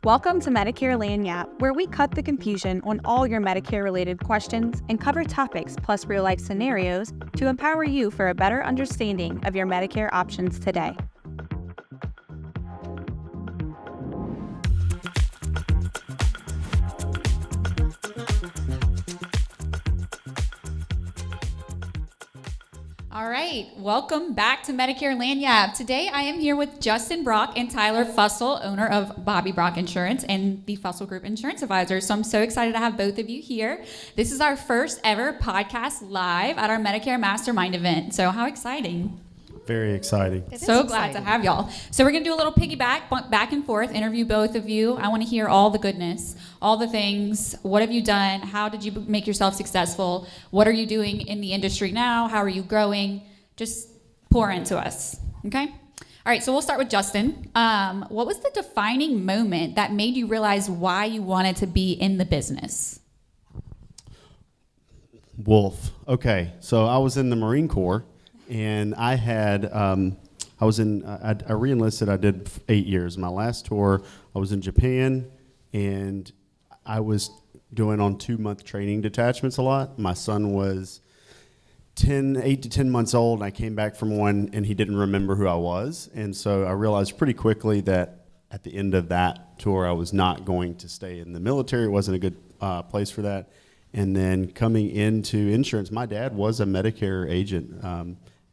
Welcome to Medicare Lanyap, where we cut the confusion on all your Medicare-related questions and cover topics plus real-life scenarios to empower you for a better understanding of your Medicare options today. All right, welcome back to Medicare Lanyap. Today I am here with Justin Brock and Tyler Fussell, owner of Bobby Brock Insurance and the Fussell Group Insurance Advisors. So I'm so excited to have both of you here. This is our first ever podcast live at our Medicare Mastermind event. So how exciting. Very exciting. So glad to have y'all. So we're going to do a little piggyback, back and forth, interview both of you. I want to hear all the goodness, all the things. What have you done? How did you make yourself successful? What are you doing in the industry now? How are you growing? Just pour into us, okay? All right, so we'll start with Justin. What was the defining moment that made you realize why you wanted to be in the business? Wolf. Okay, so I was in the Marine Corps. And I had, I re-enlisted, I did 8 years. My last tour, I was in Japan, and I was doing on 2-month training detachments a lot. My son was 8 to 10 months old, and I came back from one, and he didn't remember who I was. And so I realized pretty quickly that at the end of that tour, I was not going to stay in the military. It wasn't a good place for that. And then coming into insurance, my dad was a Medicare agent.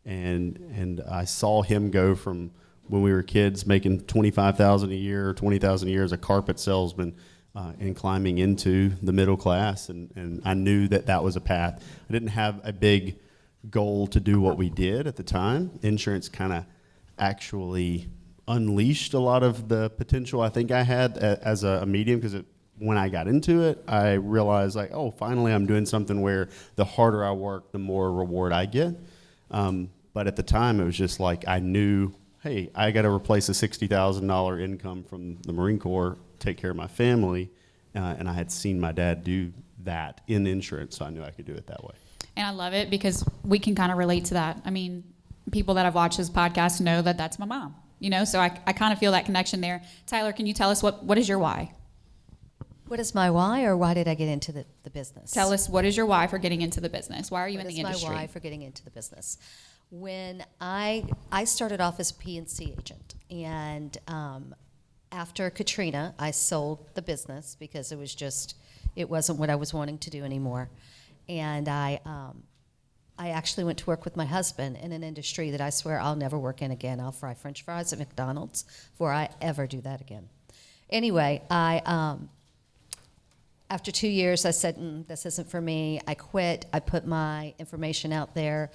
And I saw him go from when we were kids making $25,000 a year or $20,000 a year as a carpet salesman and climbing into the middle class. And I knew that was a path. I didn't have a big goal to do what we did at the time. Insurance kind of actually unleashed a lot of the potential I think I had as a medium, because when I got into it, I realized finally I'm doing something where the harder I work, the more reward I get. But at the time, it was just like I knew, hey, I got to replace a $60,000 income from the Marine Corps, take care of my family, and I had seen my dad do that in insurance, so I knew I could do it that way. And I love it because we can kind of relate to that. I mean, people that have watched this podcast know that that's my mom, so I kind of feel that connection there. Tyler, can you tell us what is your why? What is my why, or why did I get into the business? Tell us, what is your why for getting into the business? Why are you in the industry? What is my why for getting into the business? When I started off as a P&C agent, and after Katrina, I sold the business because it wasn't what I was wanting to do anymore. And I actually went to work with my husband in an industry that I swear I'll never work in again. I'll fry French fries at McDonald's before I ever do that again. Anyway, after 2 years, I said, this isn't for me. I quit. I put my information out there.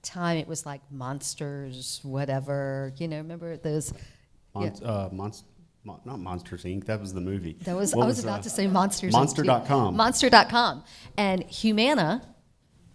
It was like Monsters, whatever. Remember those? Not Monsters, Inc. That was the movie. I was about to say Monsters. Monster.com. Monster.com. And Humana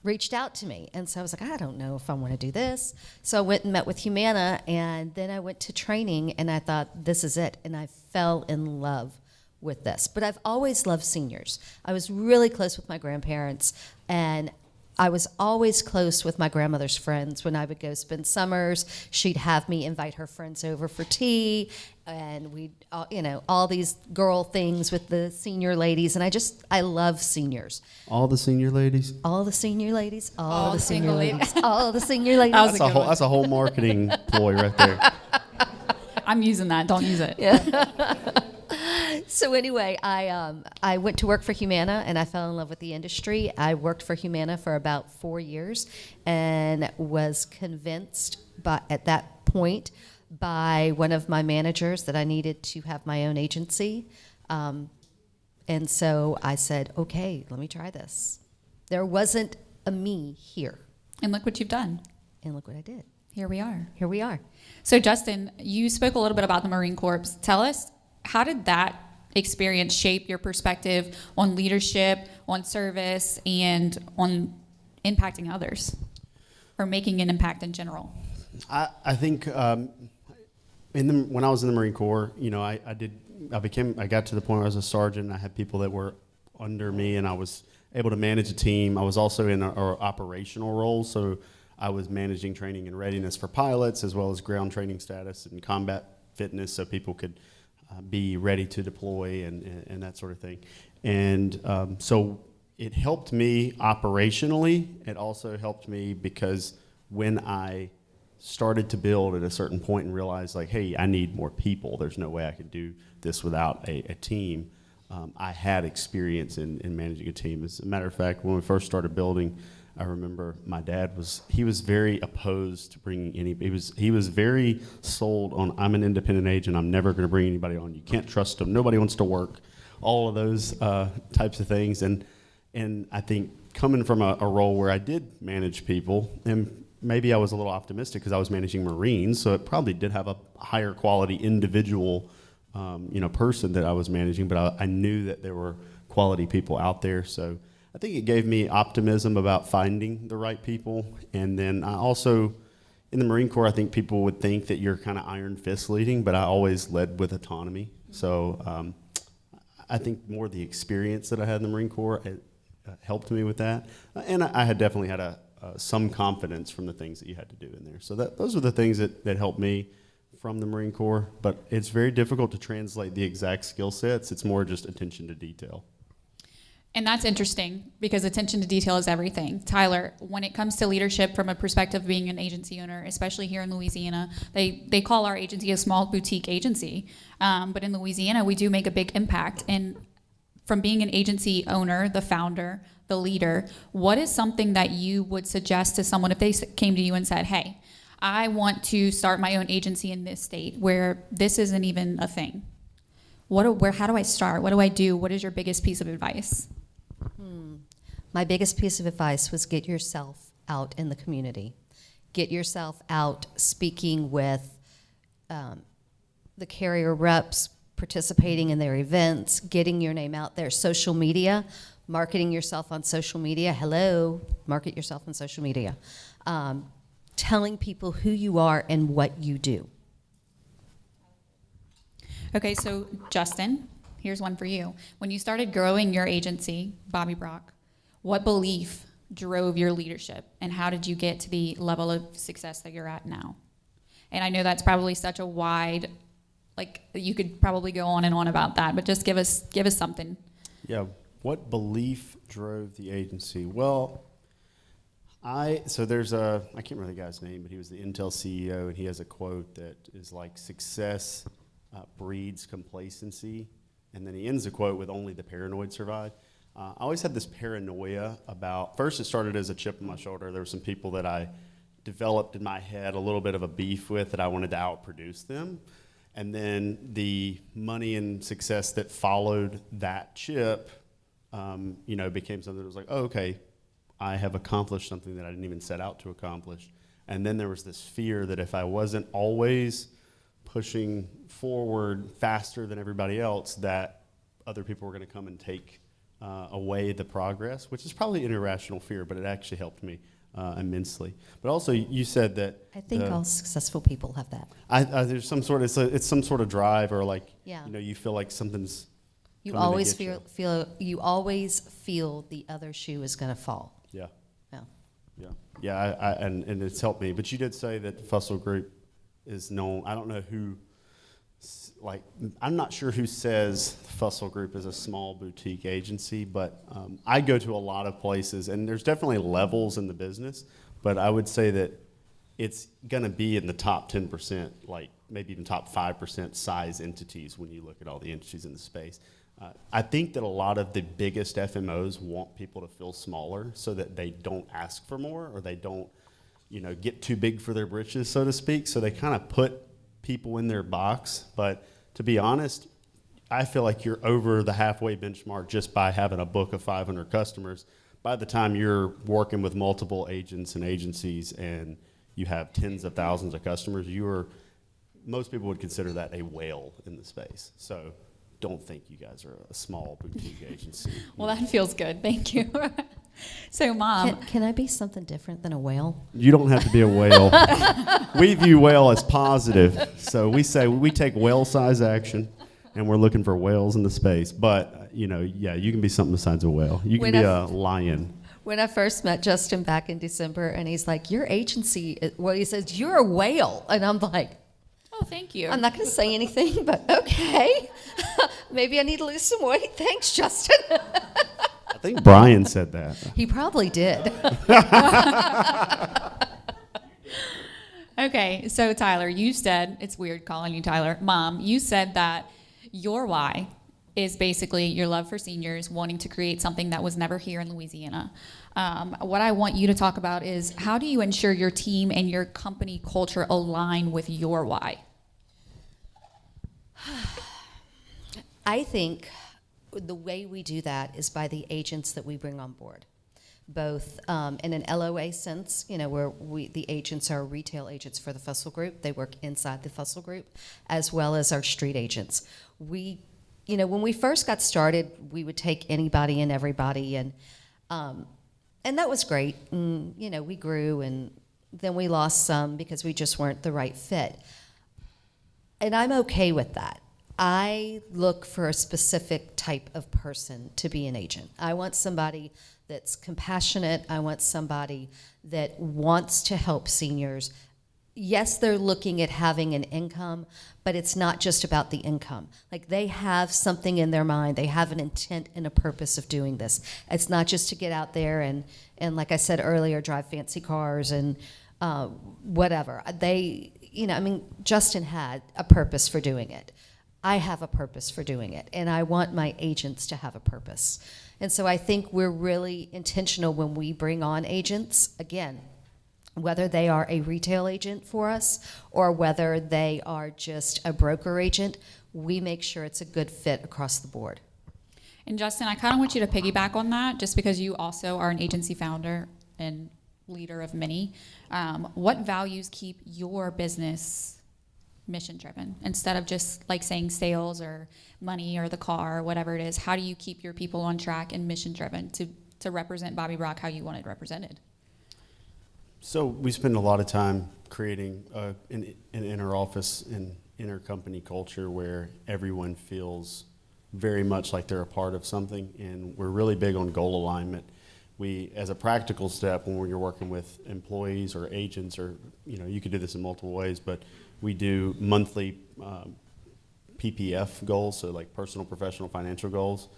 reached out to me. And so I was like, I don't know if I want to do this. So I went and met with Humana, and then I went to training, and I thought, this is it. And I fell in love with this. But I've always loved seniors. I was really close with my grandparents, and I was always close with my grandmother's friends. When I would go spend summers, she'd have me invite her friends over for tea, and we'd, all these girl things with the senior ladies. And I love seniors. All the senior ladies? All the senior ladies. All the senior ladies. All the senior ladies. That's a whole marketing ploy right there. I'm using that. Don't use it. Yeah. So anyway, I went to work for Humana, and I fell in love with the industry. I worked for Humana for about 4 years, and was convinced at that point by one of my managers that I needed to have my own agency. And so I said, okay, let me try this. There wasn't a me here. And look what you've done. And look what I did. Here we are. Here we are. So Justin, you spoke a little bit about the Marine Corps. Tell us, how did that experience shape your perspective on leadership, on service, and on impacting others, or making an impact in general? I think when I was in the Marine Corps, I got to the point where I was a sergeant. I had people that were under me, and I was able to manage a team. I was also in an operational role, so I was managing training and readiness for pilots, as well as ground training status and combat fitness, so people could be ready to deploy and that sort of thing. And so it helped me operationally. It also helped me because when I started to build at a certain point and realized, like, hey, I need more people. There's no way I could do this without a team. I had experience in managing a team. As a matter of fact, when we first started building, I remember my dad was very opposed to bringing he was very sold on, I'm an independent agent, I'm never going to bring anybody on. You can't trust them. Nobody wants to work. All of those types of things. And I think coming from a role where I did manage people, and maybe I was a little optimistic because I was managing Marines, so it probably did have a higher quality individual person that I was managing, but I knew that there were quality people out there. So I think it gave me optimism about finding the right people. And then I also, in the Marine Corps, I think people would think that you're kind of iron fist leading, but I always led with autonomy. So I think more the experience that I had in the Marine Corps helped me with that. And I had definitely had some confidence from the things that you had to do in there. So those are the things that helped me from the Marine Corps. But it's very difficult to translate the exact skill sets. It's more just attention to detail. And that's interesting because attention to detail is everything. Tyler, when it comes to leadership from a perspective of being an agency owner, especially here in Louisiana, they call our agency a small boutique agency. But in Louisiana, we do make a big impact. And from being an agency owner, the founder, the leader, what is something that you would suggest to someone if they came to you and said, hey, I want to start my own agency in this state where this isn't even a thing? How do I start? What do I do? What is your biggest piece of advice? My biggest piece of advice was get yourself out in the community. Get yourself out speaking with the carrier reps, participating in their events, getting your name out there. Social media, marketing yourself on social media. Hello, market yourself on social media. Telling people who you are and what you do. Okay, so Justin, here's one for you. When you started growing your agency, Bobby Brock, what belief drove your leadership, and how did you get to the level of success that you're at now? And I know that's probably such a wide, you could probably go on and on about that, but just give us something. Yeah, what belief drove the agency? Well, there's I can't remember the guy's name, but he was the Intel CEO, and he has a quote that is like, success breeds complacency. And then he ends the quote with, only the paranoid survive. I always had this paranoia about, first it started as a chip on my shoulder. There were some people that I developed in my head a little bit of a beef with, that I wanted to outproduce them. And then the money and success that followed that chip, became something that was like, oh, okay, I have accomplished something that I didn't even set out to accomplish. And then there was this fear that if I wasn't always pushing forward faster than everybody else, that other people were going to come and take away the progress, which is probably an irrational fear, but it actually helped me immensely. But also, you said that I think all successful people have that. There's some sort of it's some sort of drive, or Yeah. You feel like something's. You always feel the other shoe is going to fall. Yeah. Yeah. And it's helped me. But you did say that Fussell Group is known. I don't know who. I'm not sure who says Fussell Group is a small boutique agency, but I go to a lot of places, and there's definitely levels in the business, but I would say that it's going to be in the top 10%, maybe even top 5% size entities when you look at all the entities in the space. I think that a lot of the biggest FMOs want people to feel smaller so that they don't ask for more, or they don't, get too big for their britches, so to speak. So they kind of put people in their box. But to be honest, I feel like you're over the halfway benchmark just by having a book of 500 customers. By the time you're working with multiple agents and agencies and you have tens of thousands of customers, most people would consider that a whale in the space. So don't think you guys are a small boutique agency. Well, that feels good. Thank you. So, Mom. Can I be something different than a whale? You don't have to be a whale. We view whale as positive. So we say we take whale-size action, and we're looking for whales in the space. But, you can be something besides a whale. You can be a lion. When I first met Justin back in December, and he's like, your agency, he says, you're a whale. And I'm like, Oh, thank you. I'm not going to say anything, but okay. Maybe I need to lose some weight. Thanks, Justin. I think Brian said that. He probably did. Okay, so Tyler, you said, it's weird calling you Tyler, Mom, you said that your why is basically your love for seniors, wanting to create something that was never here in Louisiana. What I want you to talk about is how do you ensure your team and your company culture align with your why? I think the way we do that is by the agents that we bring on board, both in an LOA sense, where the agents are retail agents for the Fussell Group. They work inside the Fussell Group, as well as our street agents. When we first got started, we would take anybody and everybody, and that was great. And, we grew, and then we lost some because we just weren't the right fit. And I'm okay with that. I look for a specific type of person to be an agent. I want somebody that's compassionate. I want somebody that wants to help seniors. Yes, they're looking at having an income, but it's not just about the income. Like, they have something in their mind. They have an intent and a purpose of doing this. It's not just to get out there and like I said earlier, drive fancy cars and whatever. Justin had a purpose for doing it. I have a purpose for doing it, and I want my agents to have a purpose. And so I think we're really intentional when we bring on agents, again, whether they are a retail agent for us or whether they are just a broker agent, we make sure it's a good fit across the board. And Justin, I kind of want you to piggyback on that just because you also are an agency founder and leader of many. What values keep your business mission driven instead of just like saying sales or money or the car or whatever it is? How do you keep your people on track and mission driven to represent Bobby Brock how you want it represented? So we spend a lot of time creating an inner office and intercompany culture where everyone feels very much like they're a part of something, and we're really big on goal alignment. We, as a practical step, when you're working with employees or agents, or you could do this in multiple ways, but we do monthly PPF goals, so like personal, professional, financial goals.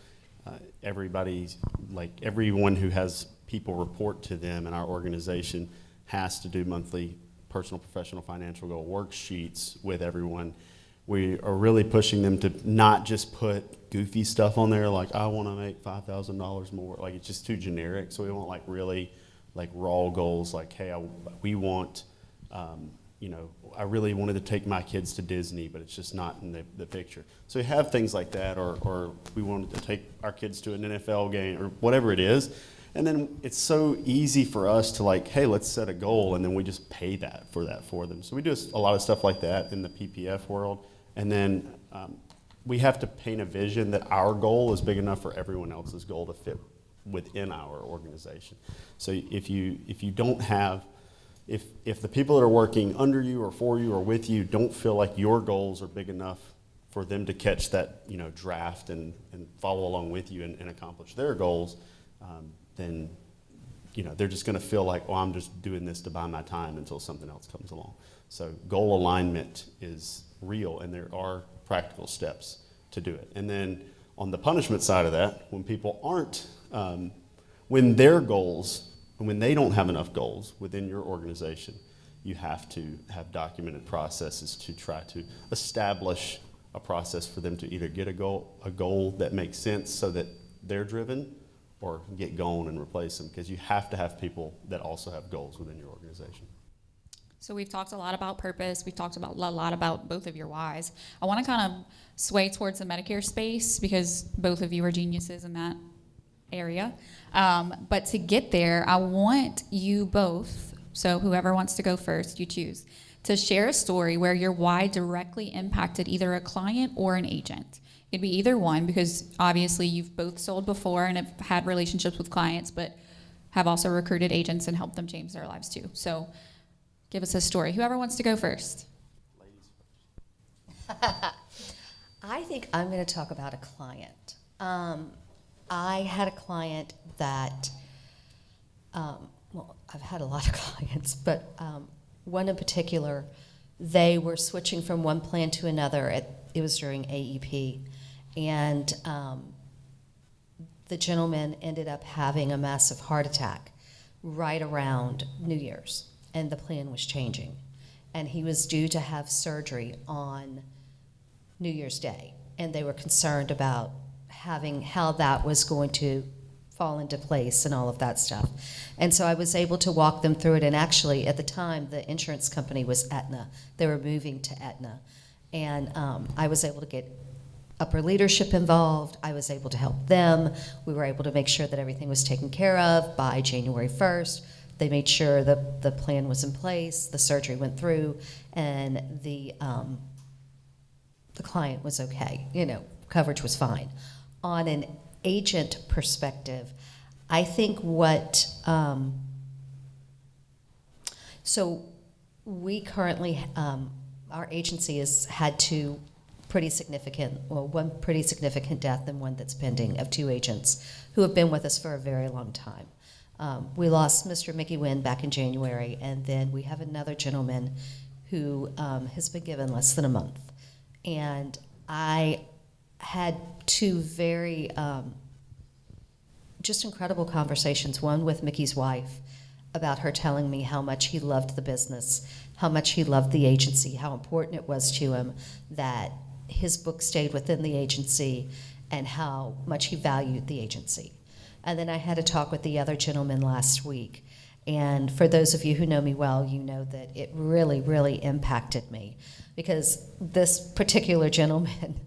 Everyone who has people report to them in our organization has to do monthly personal, professional, financial goal worksheets with everyone. We are really pushing them to not just put goofy stuff on there, like I want to make $5,000 more. Like, it's just too generic. So we want really raw goals, like, hey, we want, I really wanted to take my kids to Disney, but it's just not in the picture. So we have things like that, or we wanted to take our kids to an NFL game, or whatever it is. And then it's so easy for us to hey, let's set a goal, and then we just pay for them. So we do a lot of stuff like that in the PPF world. And then we have to paint a vision that our goal is big enough for everyone else's goal to fit within our organization. So if you don't have, if the people that are working under you or for you or with you don't feel like your goals are big enough for them to catch that draft and follow along with you and accomplish their goals, then they're just going to feel like, I'm just doing this to buy my time until something else comes along. So goal alignment is real, and there are practical steps to do it. And then on the punishment side of that, when people aren't, when their goals, when they don't have enough goals within your organization, you have to have documented processes to try to establish a process for them to either get a goal that makes sense so that they're driven, or get gone and replace them, because you have to have people that also have goals within your organization. So we've talked a lot about purpose. We've talked a lot about both of your whys. I want to kind of sway towards the Medicare space because both of you are geniuses in that area. But to get there, I want you both, so whoever wants to go first, you choose, to share a story where your why directly impacted either a client or an agent. It'd be either one, because obviously you've both sold before and have had relationships with clients, but have also recruited agents and helped them change their lives too. So give us a story. Whoever wants to go first. Ladies first. I think I'm going to talk about a client. I had a client that, I've had a lot of clients, but one in particular they were switching from one plan to another. It was during AEP, and the gentleman ended up having a massive heart attack right around New Year's, and the plan was changing. And he was due to have surgery on New Year's Day, and they were concerned about how that was going to fall into place and all of that stuff. And so I was able to walk them through it, and actually at the time the insurance company was Aetna. They were moving to Aetna, and I was able to get upper leadership involved. I was able to help them. We were able to make sure that everything was taken care of by January 1st. They made sure that the plan was in place, the surgery went through, and the client was okay. Coverage was fine. On an agent perspective, I think so we currently, our agency has had one pretty significant death and one that's pending of 2 agents who have been with us for a very long time. We lost Mr. Mickey Wynn back in January, and then we have another gentleman who has been given less than a month. And I had 2 very just incredible conversations, one with Mickey's wife about her telling me how much he loved the business, how much he loved the agency, how important it was to him that his book stayed within the agency, and how much he valued the agency. And then I had a talk with the other gentleman last week, and for those of you who know me well, you know that it really, really impacted me, because this particular gentleman,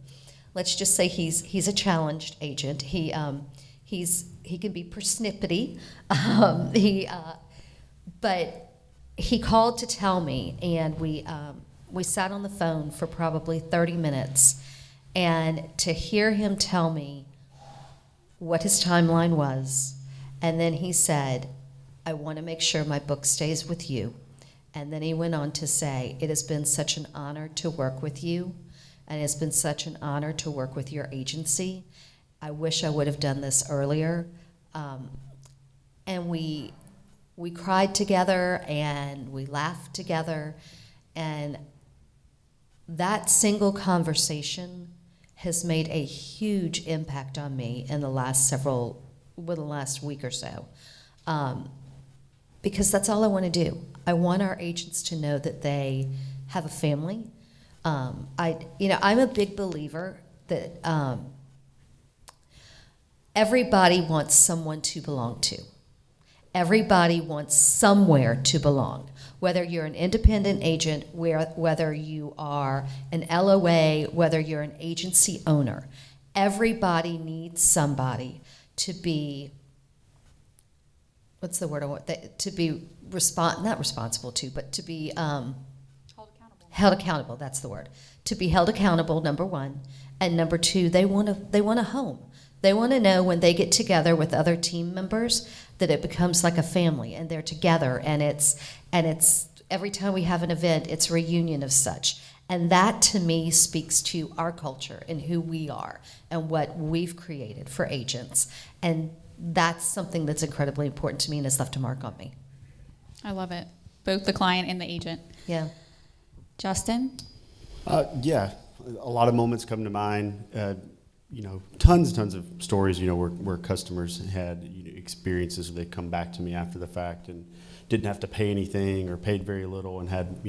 let's just say he's a challenged agent. He can be persnippety, but he called to tell me, and we sat on the phone for probably 30 minutes, and to hear him tell me what his timeline was, and then he said, I want to make sure my book stays with you. And then he went on to say, it has been such an honor to work with you, and it's been such an honor to work with your agency. I wish I would have done this earlier. And we cried together, and we laughed together, and that single conversation has made a huge impact on me in the last week or so. Because that's all I want to do. I want our agents to know that they have a family. I'm a big believer that everybody wants someone to belong to. Everybody wants somewhere to belong. Whether you're an independent agent, whether you are an LOA, whether you're an agency owner, everybody needs somebody to be, what's the word I want? To be not responsible to, but to be held accountable. Held accountable, that's the word. To be held accountable, number one, and number two, they want a home. They want to know when they get together with other team members that it becomes like a family, and they're together, and it's every time we have an event, it's a reunion of such. And that to me speaks to our culture and who we are and what we've created for agents. And that's something that's incredibly important to me and has left a mark on me. I love it. Both the client and the agent. Yeah. Justin? Yeah, a lot of moments come to mind. Tons of stories, where customers had experiences where they come back to me after the fact and didn't have to pay anything or paid very little and had,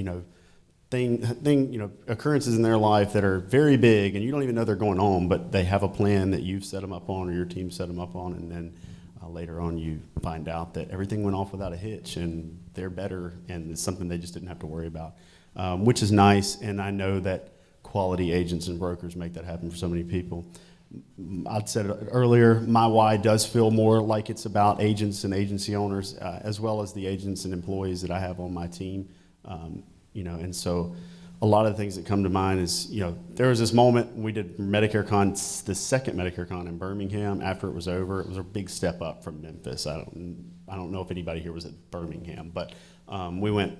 occurrences in their life that are very big and you don't even know they're going on, but they have a plan that you've set them up on or your team set them up on, and then later on you find out that everything went off without a hitch and they're better and it's something they just didn't have to worry about, which is nice. And I know that quality agents and brokers make that happen for so many people. I'd said it earlier, my why does feel more like it's about agents and agency owners, as well as the agents and employees that I have on my team. And so a lot of the things that come to mind is, there was this moment we did MedicareCon, the second MedicareCon in Birmingham. After it was over, it was a big step up from Memphis. I don't know if anybody here was at Birmingham, but we went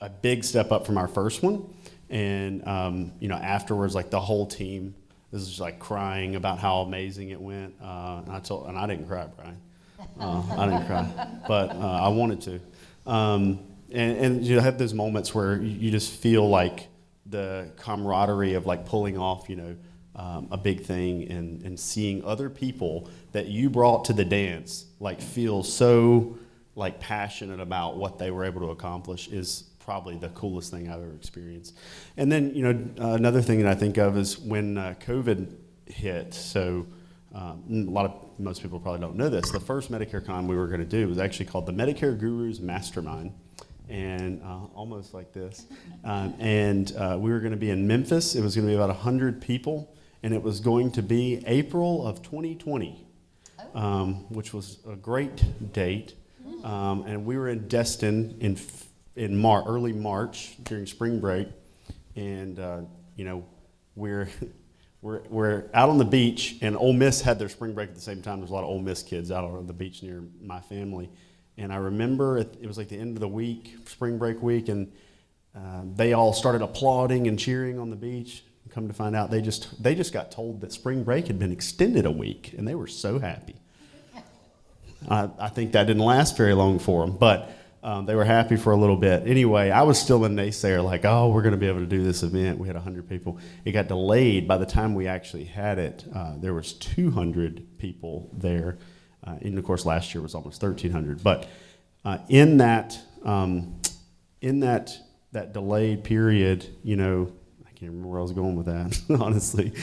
a big step up from our first one. And, afterwards, like the whole team, this is just like crying about how amazing it went. And I didn't cry, Brian. I didn't cry, but I wanted to. and you have those moments where you just feel like the camaraderie of like pulling off, a big thing and seeing other people that you brought to the dance like feel so like passionate about what they were able to accomplish is probably the coolest thing I've ever experienced. And then, another thing that I think of is when COVID hit. So most people probably don't know this. The first MedicareCon we were going to do was actually called the Medicare Gurus Mastermind. And almost like this. We were going to be in Memphis. It was going to be about 100 people. And it was going to be April of 2020, which was a great date. And we were in Destin in early March during spring break. And, we're out on the beach, and Ole Miss had their spring break at the same time. There's a lot of Ole Miss kids out on the beach near my family. And I remember it was like the end of the week, spring break week, and they all started applauding and cheering on the beach. Come to find out, they just got told that spring break had been extended a week, and they were so happy. I think that didn't last very long for them, but they were happy for a little bit. Anyway, I was still a naysayer, like, oh, we're going to be able to do this event. We had 100 people. It got delayed. By the time we actually had it, there was 200 people there. And of course, last year was almost 1,300. But in that delayed period, I can't remember where I was going with that, honestly.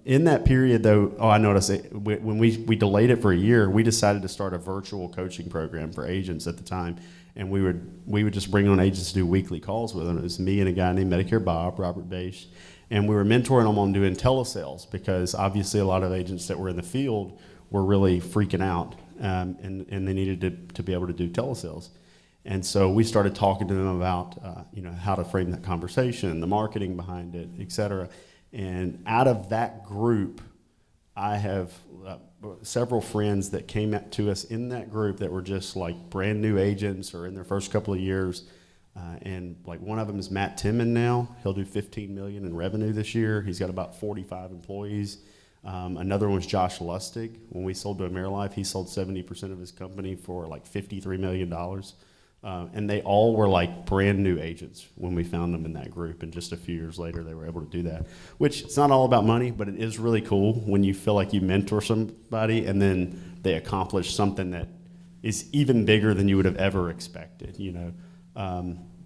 In that period, though, I noticed when we delayed it for a year, we decided to start a virtual coaching program for agents at the time, and we would just bring on agents to do weekly calls with them. It was me and a guy named Medicare Bob, Robert Bache, and we were mentoring them on doing telesales because obviously a lot of agents that were in the field were really freaking out, and they needed to be able to do telesales. And so we started talking to them about how to frame that conversation, the marketing behind it, et cetera. And out of that group, I have several friends that came to us in that group that were just like brand new agents or in their first couple of years. And like one of them is Matt Timmon now. He'll do $15 million in revenue this year. He's got about 45 employees. Another one was Josh Lustig. When we sold to AmeriLife, he sold 70% of his company for like $53 million. And they all were like brand new agents when we found them in that group. And just a few years later, they were able to do that. Which, it's not all about money, but it is really cool when you feel like you mentor somebody and then they accomplish something that is even bigger than you would have ever expected,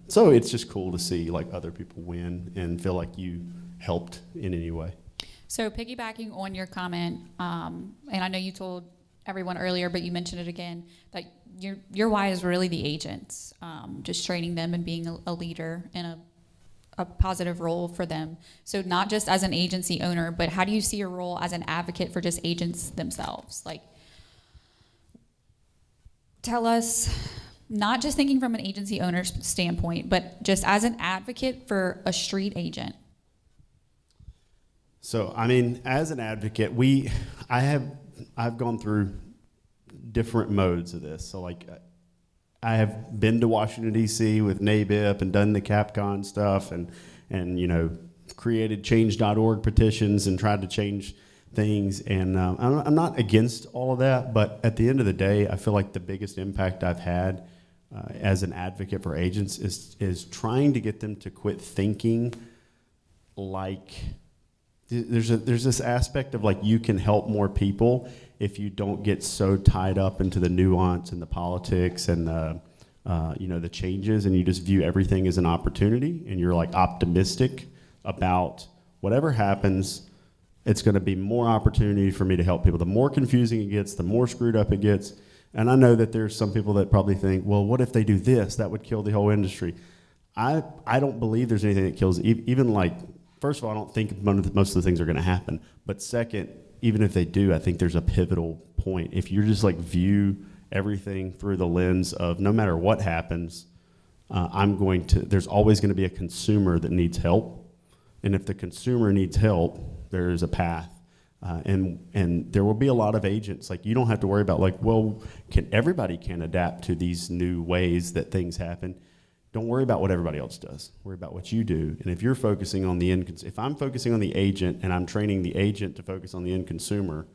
So it's just cool to see like other people win and feel like you helped in any way. So piggybacking on your comment, and I know you told everyone earlier, but you mentioned it again, that your why is really the agents, just training them and being a leader in a positive role for them. So not just as an agency owner, but how do you see your role as an advocate for just agents themselves? Like, tell us, not just thinking from an agency owner's standpoint, but just as an advocate for a street agent. So, as an advocate, I've gone through different modes of this. So, like, I have been to Washington, D.C. with NABIP and done the CapCon stuff and created change.org petitions and tried to change things. And I'm not against all of that, but at the end of the day, I feel like the biggest impact I've had as an advocate for agents is trying to get them to quit thinking like there's this aspect of like you can help more people if you don't get so tied up into the nuance and the politics and the changes, and you just view everything as an opportunity and you're like optimistic about whatever happens, it's going to be more opportunity for me to help people. The more confusing it gets, the more screwed up it gets. And I know that there's some people that probably think, well, what if they do this? That would kill the whole industry. I don't believe there's anything that kills, even like, first of all, I don't think most of the things are going to happen. But second, even if they do, I think there's a pivotal point. If you just like view everything through the lens of no matter what happens, there's always going to be a consumer that needs help. And if the consumer needs help, there is a path. And there will be a lot of agents. Like, you don't have to worry about like, well, everybody can adapt to these new ways that things happen. Don't worry about what everybody else does. Worry about what you do. And if you're focusing on if I'm focusing on the agent and I'm training the agent to focus on the end consumer,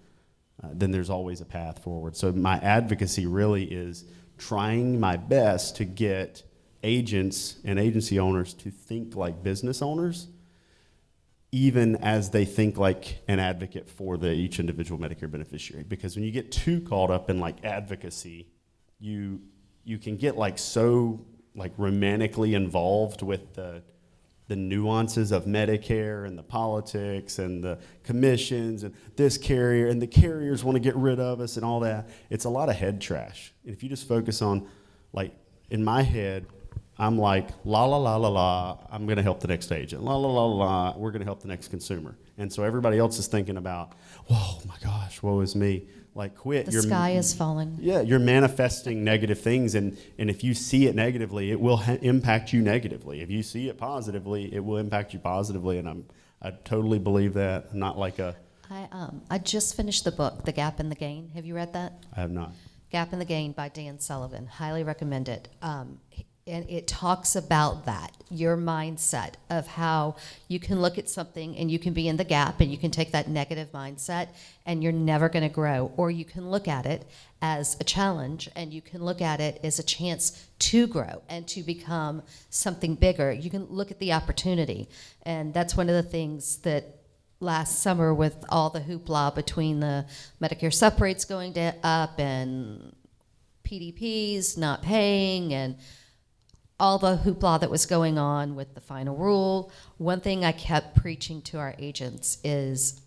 then there's always a path forward. So my advocacy really is trying my best to get agents and agency owners to think like business owners, even as they think like an advocate for each individual Medicare beneficiary. Because when you get too caught up in like advocacy, you can get like so like romantically involved with the nuances of Medicare and the politics and the commissions and this carrier and the carriers want to get rid of us and all that. It's a lot of head trash. And if you just focus on, like, in my head, I'm like, la, la, la, la, la, I'm going to help the next agent. La, la, la, la, we're going to help the next consumer. And so everybody else is thinking about, whoa, my gosh, woe is me. Like, quit. The sky is falling. Yeah, you're manifesting negative things, and if you see it negatively, it will impact you negatively. If you see it positively, it will impact you positively, and I totally believe that. I'm not like a... I just finished the book, The Gap and the Gain. Have you read that? I have not. Gap and the Gain by Dan Sullivan. Highly recommend it. And it talks about that, your mindset of how you can look at something and you can be in the gap and you can take that negative mindset and you're never going to grow. Or you can look at it as a challenge and you can look at it as a chance to grow and to become something bigger. You can look at the opportunity. And that's one of the things that last summer, with all the hoopla between the Medicare sub rates going up and PDPs not paying and all the hoopla that was going on with the final rule, one thing I kept preaching to our agents is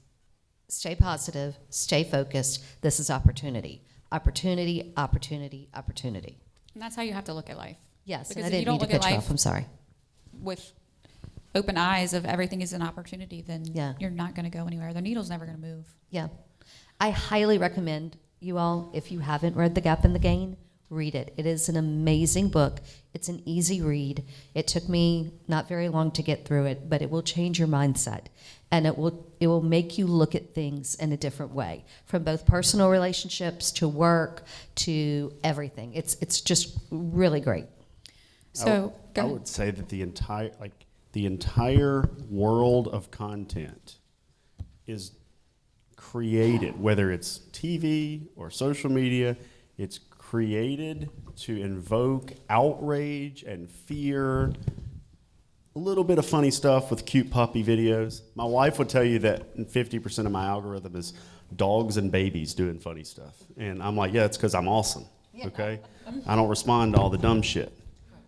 stay positive, stay focused. This is opportunity. Opportunity, opportunity, opportunity. And that's how you have to look at life. Yes, Because and I if you didn't don't mean to look at cut you life off. I'm sorry. with open eyes of everything is an opportunity, then Yeah. you're not going to go anywhere. The needle's never going to move. Yeah. I highly recommend you all, if you haven't read The Gap and the Gain, read it. It is an amazing book. It's an easy read. It took me not very long to get through it, but it will change your mindset. And it will make you look at things in a different way, from both personal relationships to work to everything. It's just really great. So go I ahead. would say that the entire world of content is created, whether it's TV or social media, it's created to invoke outrage and fear, a little bit of funny stuff with cute puppy videos. My wife would tell you that 50% of my algorithm is dogs and babies doing funny stuff. And I'm like, yeah, it's because I'm awesome, okay? I don't respond to all the dumb shit.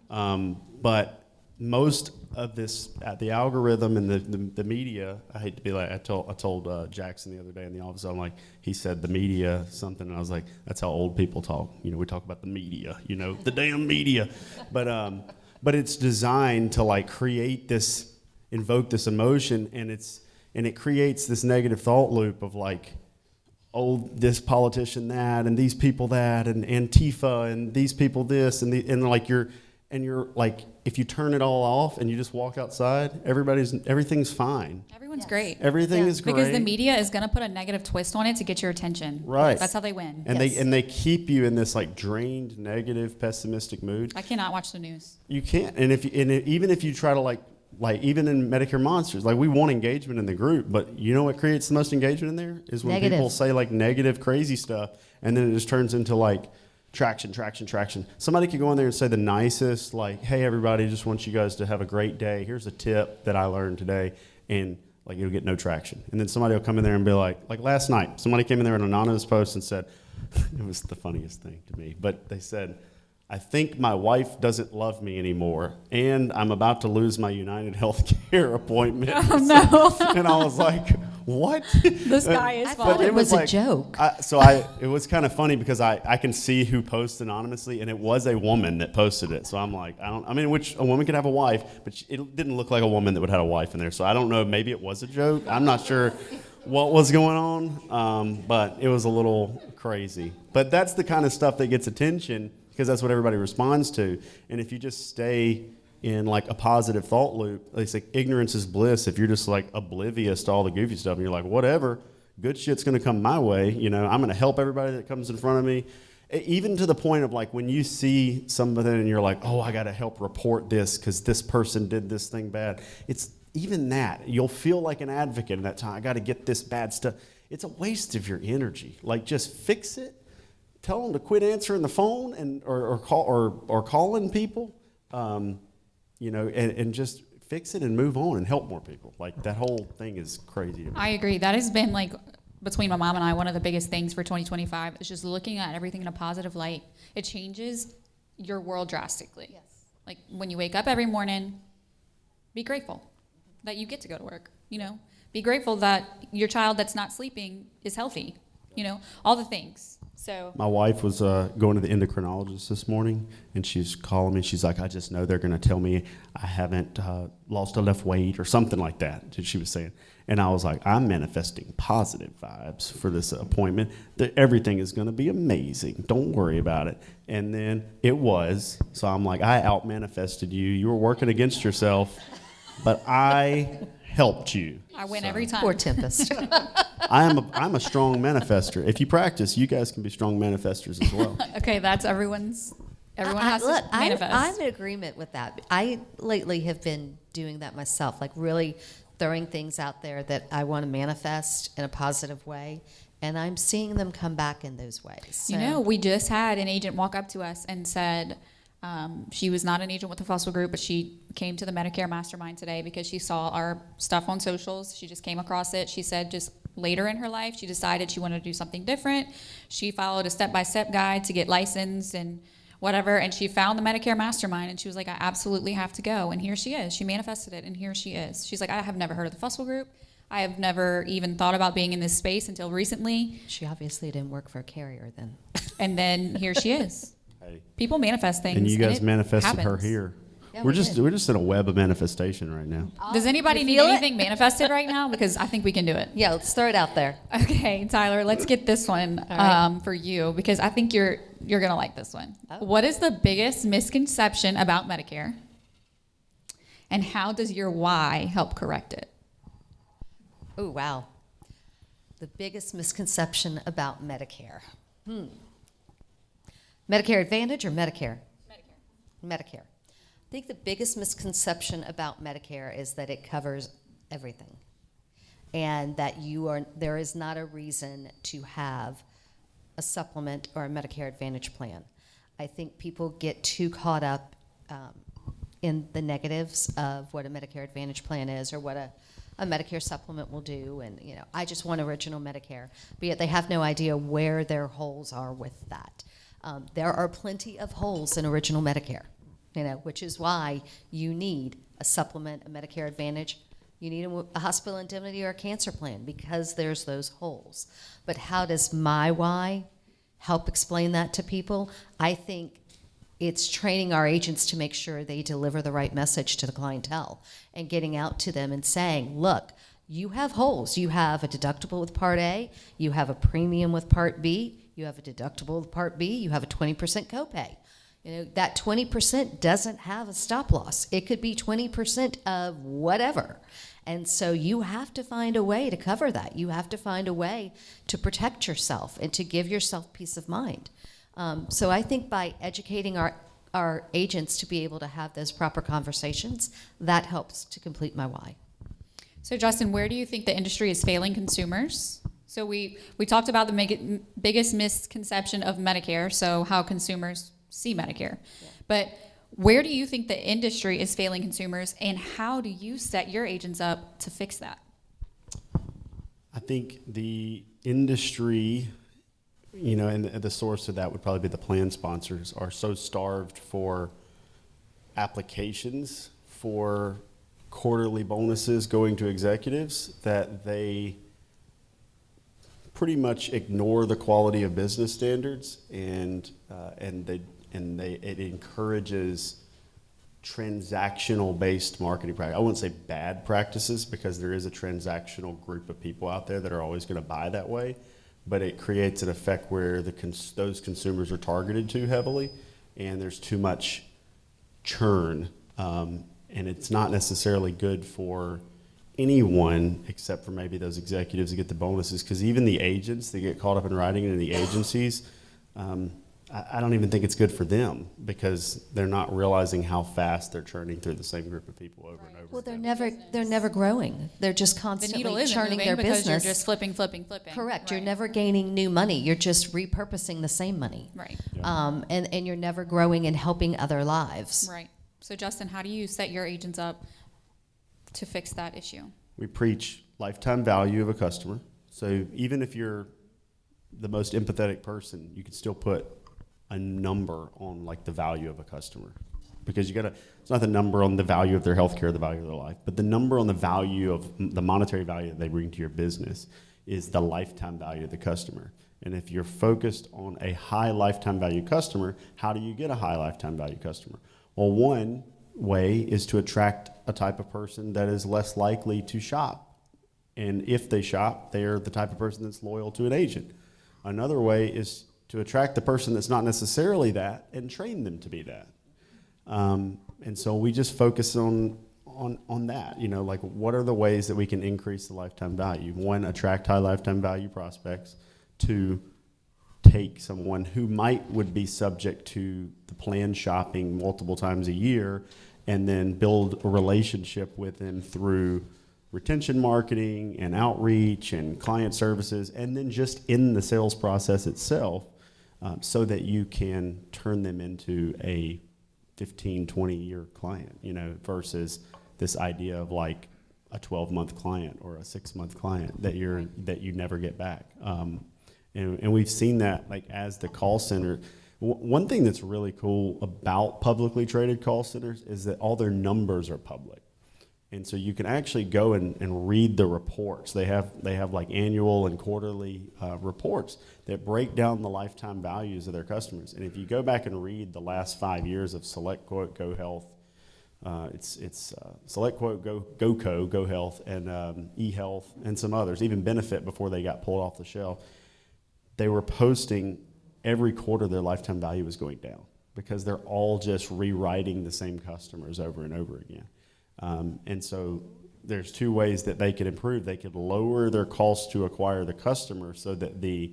But most of this, the algorithm and the media, I hate to be like, I told Jackson the other day in the office, I'm like, he said the media something, and I was like, that's how old people talk. You know, we talk about the media, you know, the damn media. But it's designed to like create this, invoke this emotion, and it creates this negative thought loop of like, oh, this politician that, and these people that, and Antifa, and these people this, and like you're like, if you turn it all off and you just walk outside, everything's fine. Everyone's great. Everything is great. Because the media is going to put a negative twist on it to get your attention. Right. That's how they win. And Yes. they keep you in this like drained, negative, pessimistic mood. I cannot watch the news. You can't. And even if you try to like even in Medicare Monsters, like we want engagement in the group, but you know what creates the most engagement in there is when Negative. people say like negative, crazy stuff, and then it just turns into like traction. Somebody could go in there and say the nicest, like, hey, everybody, just want you guys to have a great day. Here's a tip that I learned today. And like, you'll get no traction. And then somebody will come in there and be like last night, somebody came in there in an anonymous post and said, it was the funniest thing to me, but they said, I think my wife doesn't love me anymore, and I'm about to lose my United Healthcare appointment. Oh, no. And I was like, what? The sky is I falling. thought it was a joke. It was kind of funny because I can see who posts anonymously, and it was a woman that posted it. So I'm like, which a woman could have a wife, but it didn't look like a woman that would have a wife in there. So I don't know, maybe it was a joke. I'm not sure what was going on, but it was a little crazy. But that's the kind of stuff that gets attention because that's what everybody responds to. And if you just stay in like a positive thought loop, they say ignorance is bliss. If you're just like oblivious to all the goofy stuff and you're like, whatever, good shit's going to come my way. You know, I'm going to help everybody that comes in front of me. Even to the point of like when you see something and you're like, oh, I got to help report this because this person did this thing bad. It's even that. You'll feel like an advocate in that time. I got to get this bad stuff. It's a waste of your energy. Like just fix it. Tell them to quit answering the phone or calling people. and just fix it and move on and help more people. Like, that whole thing is crazy to me. I agree. That has been, like, between my mom and I, one of the biggest things for 2025 is just looking at everything in a positive light. It changes your world drastically. Yes. Like, when you wake up every morning, be grateful that you get to go to work, Be grateful that your child that's not sleeping is healthy, all the things. So My wife was going to the endocrinologist this morning, and she's calling me. She's like, I just know they're going to tell me I haven't lost enough weight or something like that, she was saying. And I was like, I'm manifesting positive vibes for this appointment. Everything is going to be amazing. Don't worry about it. And then it was. So I'm like, I out-manifested you. You were working against yourself, but I helped you. I win every time. Poor Tempest. I'm a strong manifester. If you practice, you guys can be strong manifestors as well. Okay, that's everyone has to manifest. I'm in agreement with that. I lately have been doing that myself, like really throwing things out there that I want to manifest in a positive way, and I'm seeing them come back in those ways. So. We just had an agent walk up to us and said she was not an agent with the Fussell Group, but she came to the Medicare Mastermind today because she saw our stuff on socials. She just came across it. She said just later in her life, she decided she wanted to do something different. She followed a step-by-step guide to get licensed and whatever, and she found the Medicare Mastermind, and she was like, I absolutely have to go. And here she is. She manifested it, and here she is. She's like, I have never heard of the Fussell Group. I have never even thought about being in this space until recently. She obviously didn't work for a carrier then. And then here she is. Hey. People manifest things. And you guys it manifested her happens. here. Yeah, we're we just did. we're just in a web of manifestation right now. Does anybody You need feel it? anything manifested right now? Because I think we can do it. Yeah, let's throw it out there. Okay, Tyler, let's get this one right. for you because I think you're gonna like this one. Oh. What is the biggest misconception about Medicare, and how does your why help correct it? Oh, wow. The biggest misconception about Medicare. Medicare Advantage or Medicare? Medicare. I think the biggest misconception about Medicare is that it covers everything, and that there is not a reason to have a supplement or a Medicare Advantage plan. I think people get too caught up in the negatives of what a Medicare Advantage plan is or what a Medicare supplement will do, and I just want original Medicare, but yet they have no idea where their holes are with that. There are plenty of holes in original Medicare, which is why you need a supplement, a Medicare Advantage. You need a hospital indemnity or a cancer plan because there's those holes. But how does my why help explain that to people? I think it's training our agents to make sure they deliver the right message to the clientele and getting out to them and saying, look, you have holes. You have a deductible with Part A. You have a premium with Part B. You have a deductible with Part B. You have a 20% copay. That 20% doesn't have a stop loss. It could be 20% of whatever. And so you have to find a way to cover that. You have to find a way to protect yourself and to give yourself peace of mind. So I think by educating our agents to be able to have those proper conversations, that helps to complete my why. So Justin, where do you think the industry is failing consumers? So we talked about the biggest misconception of Medicare, so how consumers see Medicare. Yeah. But where do you think the industry is failing consumers, and how do you set your agents up to fix that? I think the industry, and the source of that would probably be the plan sponsors, are so starved for applications for quarterly bonuses going to executives that they pretty much ignore the quality of business standards, and it encourages transactional based marketing practice. I wouldn't say bad practices, because there is a transactional group of people out there that are always going to buy that way, but it creates an effect where those consumers are targeted too heavily, and there's too much churn, and it's not necessarily good for anyone except for maybe those executives that get the bonuses, because even the agents that get caught up in writing it in the agencies, I don't even think it's good for them, because they're not realizing how fast they're churning through the same group of people over and over. Well, again. they're never growing. They're just The constantly needle isn't churning moving their because business. you're just flipping. Correct. You're Right. never gaining new money. You're just repurposing the same money. Right. Yeah. And you're never growing and helping other lives. Right. So Justin, how do you set your agents up to fix that issue? We preach lifetime value of a customer. So even if you're the most empathetic person, you can still put a number on like the value of a customer, because it's not the number on the value of their healthcare, the value of their life, but the number on the value of the monetary value that they bring to your business is the lifetime value of the customer. And if you're focused on a high lifetime value customer, how do you get a high lifetime value customer? Well, one way is to attract a type of person that is less likely to shop. And if they shop, they're the type of person that's loyal to an agent. Another way is to attract the person that's not necessarily that and train them to be that. And so we just focus on that, like what are the ways that we can increase the lifetime value? One, attract high lifetime value prospects. Two, take someone who would be subject to the plan shopping multiple times a year, and then build a relationship with them through retention marketing and outreach and client services, and then just in the sales process itself, so that you can turn them into a 15, 20-year client, versus this idea of like a 12-month client or a 6-month client that you never get back. And we've seen that like as the call center. One thing that's really cool about publicly traded call centers is that all their numbers are public. And so you can actually go and read the reports. They have like annual and quarterly reports that break down the lifetime values of their customers. And if you go back and read the last 5 years of SelectQuote, Go Health, it's SelectQuote, GoCo, Go Health, and eHealth, and some others, even Benefit before they got pulled off the shelf, they were posting every quarter their lifetime value was going down because they're all just rewriting the same customers over and over again. And so there's two ways that they could improve. They could lower their cost to acquire the customer so that the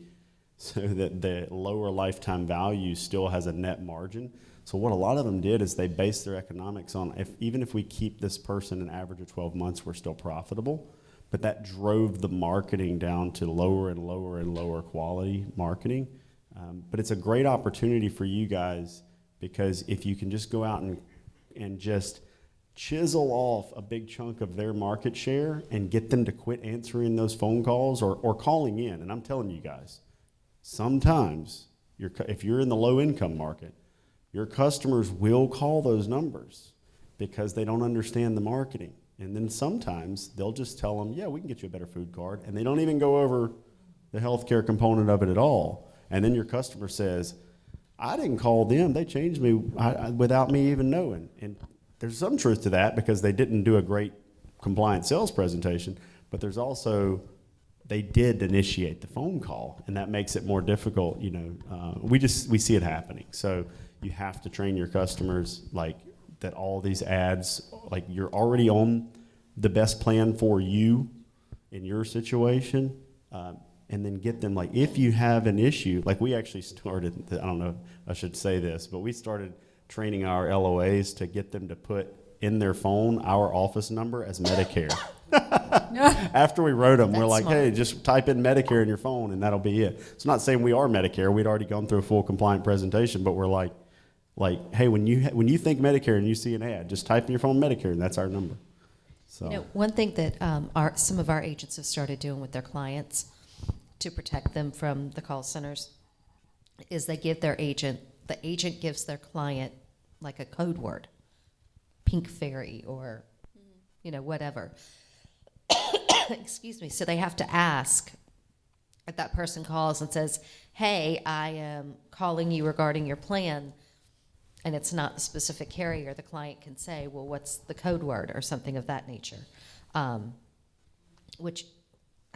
lower lifetime value still has a net margin. So what a lot of them did is they based their economics on even if we keep this person an average of 12 months, we're still profitable. But that drove the marketing down to lower and lower and lower quality marketing. But it's a great opportunity for you guys, because if you can just go out and just chisel off a big chunk of their market share and get them to quit answering those phone calls or calling in. And I'm telling you guys, sometimes if you're in the low income market, your customers will call those numbers because they don't understand the marketing. And then sometimes they'll just tell them, yeah, we can get you a better food card. And they don't even go over the healthcare component of it at all. And then your customer says, I didn't call them. They changed me without me even knowing. And there's some truth to that because they didn't do a great compliant sales presentation. But there's also, they did initiate the phone call. And that makes it more difficult. We see it happening. So you have to train your customers like that all these ads, like you're already on the best plan for you in your situation, and then get them, like if you have an issue, like we actually started, I don't know if I should say this, but we started training our LOAs to get them to put in their phone our office number as Medicare. After we wrote them, we're like, hey, just type in Medicare in your phone and that'll be it. It's not saying we are Medicare. We'd already gone through a full compliant presentation, but we're like, hey, when you think Medicare and you see an ad, just type in your phone Medicare, and that's our number. So one thing that some of our agents have started doing with their clients to protect them from the call centers is they give the agent gives their client like a code word, pink fairy or, whatever. Excuse me. So they have to ask if that person calls and says, hey, I am calling you regarding your plan, and it's not a specific carrier, the client can say, well, what's the code word or something of that nature, which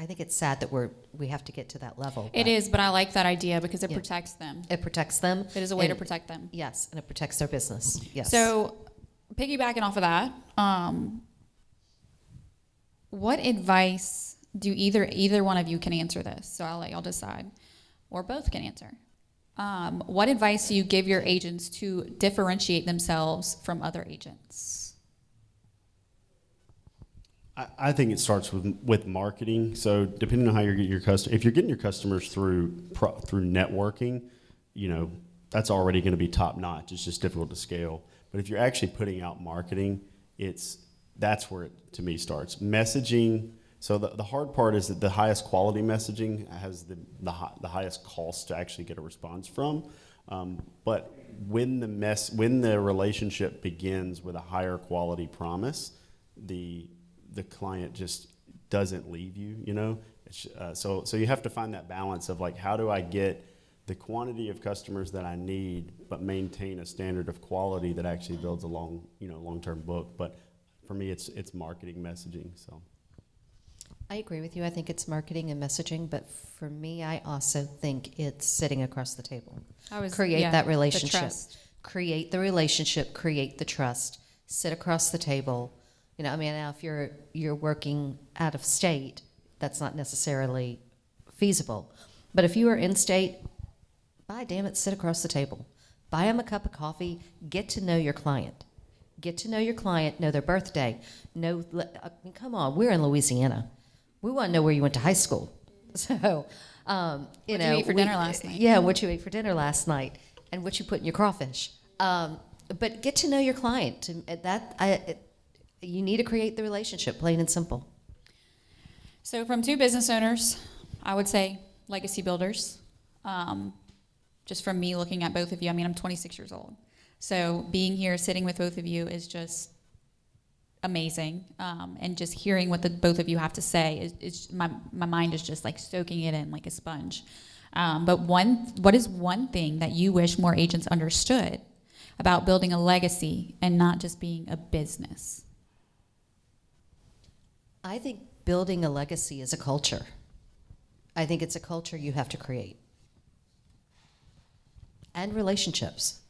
I think it's sad that we have to get to that level. It is, but I like that idea because it protects them. It protects them. It is a way to protect them. Yes, and it protects their business. Yes. So piggybacking off of that, what advice do either one of you can answer this? So I'll let y'all decide, or both can answer. What advice do you give your agents to differentiate themselves from other agents? I think it starts with marketing. So depending on how you're getting your customers, if you're getting your customers through networking, that's already going to be top notch. It's just difficult to scale. But if you're actually putting out marketing, that's where it, to me, starts. Messaging. So the hard part is that the highest quality messaging has the highest cost to actually get a response from. But when the relationship begins with a higher quality promise, the client just doesn't leave you. You know, so you have to find that balance of like, how do I get the quantity of customers that I need, but maintain a standard of quality that actually builds a long-term book. But for me, it's marketing messaging. So. I agree with you. I think it's marketing and messaging, but for me, I also think it's sitting across the table. Create that relationship. Create the relationship, create the trust, sit across the table. You know, I mean, now if you're working out of state, that's not necessarily feasible. But if you are in state, by damn it, sit across the table. Buy them a cup of coffee, get to know your client. Get to know your client, know their birthday. I mean, come on, we're in Louisiana. We want to know where you went to high school. So, What'd you eat for dinner last night? Yeah, what you ate for dinner last night, and what you put in your crawfish. But get to know your client. You need to create the relationship, plain and simple. So from two business owners, I would say legacy builders. Just from me looking at both of you, I mean, I'm 26 years old. So being here, sitting with both of you is just amazing. And just hearing what the both of you have to say is my mind is just like soaking it in like a sponge. But what is one thing that you wish more agents understood about building a legacy and not just being a business? I think building a legacy is a culture. I think it's a culture you have to create. And relationships.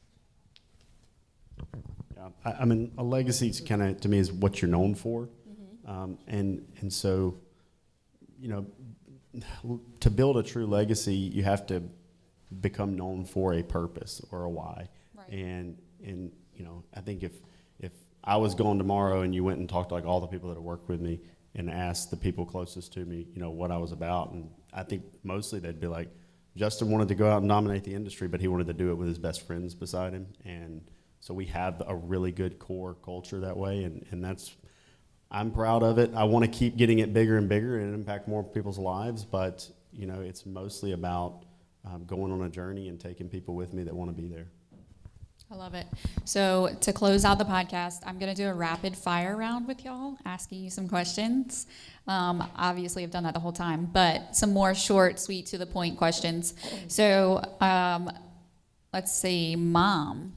Yeah, I mean, a legacy is kind of, to me, is what you're known for. Mm-hmm. And so, you know, to build a true legacy, you have to become known for a purpose or a why. Right. And you know, I think if I was gone tomorrow and you went and talked to like all the people that have worked with me and asked the people closest to me, you know, what I was about, and I think mostly they'd be like, Justin wanted to go out and dominate the industry, but he wanted to do it with his best friends beside him. And so we have a really good core culture that way, and that's, I'm proud of it. I want to keep getting it bigger and bigger and impact more people's lives, but you know, it's mostly about going on a journey and taking people with me that want to be there. I love it. So to close out the podcast, I'm going to do a rapid fire round with y'all, asking you some questions. Obviously, I've done that the whole time, but some more short, sweet, to the point questions. So let's see, Mom,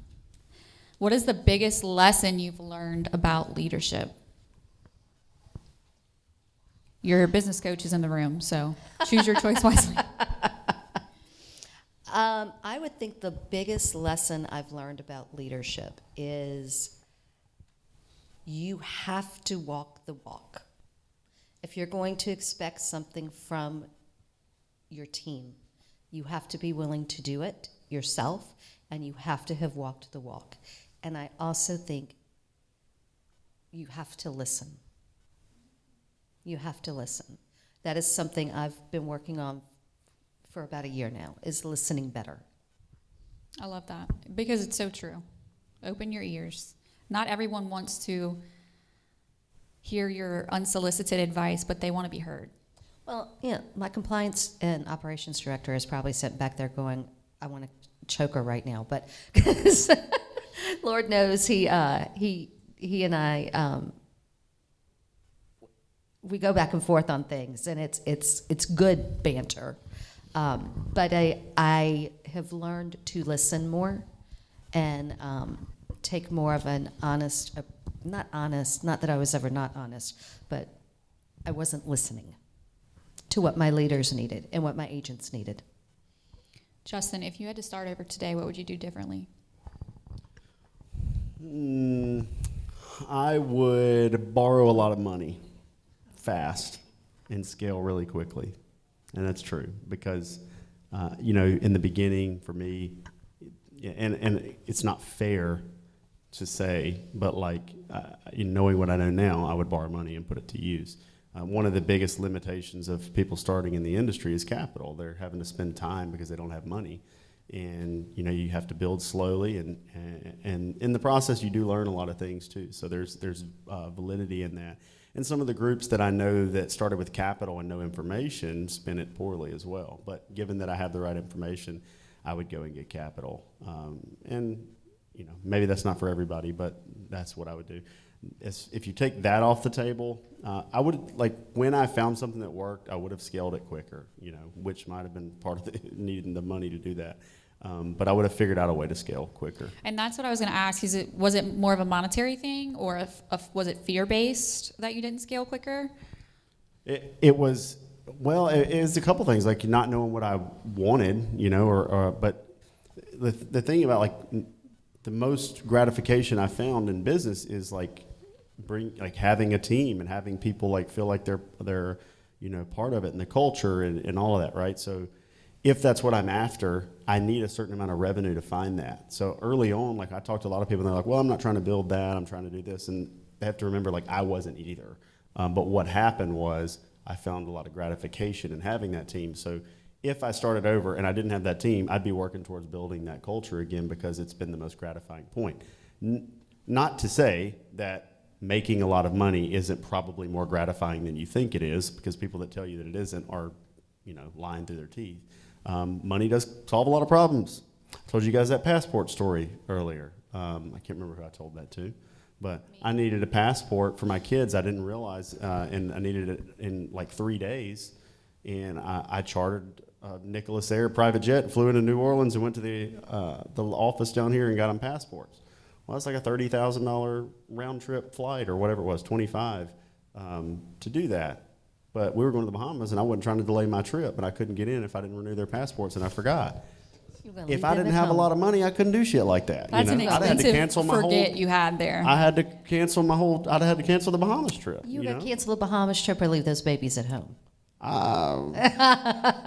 what is the biggest lesson you've learned about leadership? Your business coach is in the room, so choose your choice wisely. I would think the biggest lesson I've learned about leadership is you have to walk the walk. If you're going to expect something from your team, you have to be willing to do it yourself, and you have to have walked the walk. And I also think you have to listen. You have to listen. That is something I've been working on for about a year now, is listening better. I love that, because it's so true. Open your ears. Not everyone wants to hear your unsolicited advice, but they want to be heard. Well, yeah, my compliance and operations director is probably sitting back there going, I want to choke her right now, but Lord knows he and I, we go back and forth on things, and it's good banter. But I have learned to listen more and take more of an honest, not that I was ever not honest, but I wasn't listening to what my leaders needed and what my agents needed. Justin, if you had to start over today, what would you do differently? I would borrow a lot of money fast and scale really quickly. And that's true, because, you know, in the beginning for me, and it's not fair to say, but like, knowing what I know now, I would borrow money and put it to use. One of the biggest limitations of people starting in the industry is capital. They're having to spend time because they don't have money. and you have to build slowly, and in the process you do learn a lot of things too. So there's validity in that. And some of the groups that I know that started with capital and no information spent it poorly as well. But given that I have the right information, I would go and get capital. And maybe that's not for everybody, but that's what I would do. If you take that off the table, I would, like, when I found something that worked, I would have scaled it quicker, which might have been part of needing the money to do that. But I would have figured out a way to scale quicker. And that's what I was going to ask. Was it more of a monetary thing, or was it fear-based that you didn't scale quicker? It was, well, it was a couple things, like not knowing what I wanted, but the thing about, like, the most gratification I found in business is having a team and having people like feel like they're part of it, and the culture and all of that, right? So if that's what I'm after, I need a certain amount of revenue to find that. So early on, like, I talked to a lot of people, and they're like, well, I'm not trying to build that, I'm trying to do this. And they have to remember, like, I wasn't either. But what happened was I found a lot of gratification in having that team. So if I started over and I didn't have that team, I'd be working towards building that culture again, because it's been the most gratifying point. Not to say that making a lot of money isn't probably more gratifying than you think it is, because people that tell you that it isn't are, lying through their teeth. Money does solve a lot of problems. I told you guys that passport story earlier. I can't remember who I told that to, but I needed a passport for my kids. I didn't realize, and I needed it in like 3 days. And I chartered Nicholas Air private jet, flew into New Orleans, and went to the office down here and got them passports. Well, that's like a $30,000 round trip flight, or whatever it was, 25, to do that. But we were going to the Bahamas, and I wasn't trying to delay my trip, but I couldn't get in if I didn't renew their passports, and I forgot. If I didn't have a lot of money, I couldn't do shit like that. That's an expensive forget you had there. I had to cancel I'd had to cancel the Bahamas trip. You got to cancel the Bahamas trip or leave those babies at home.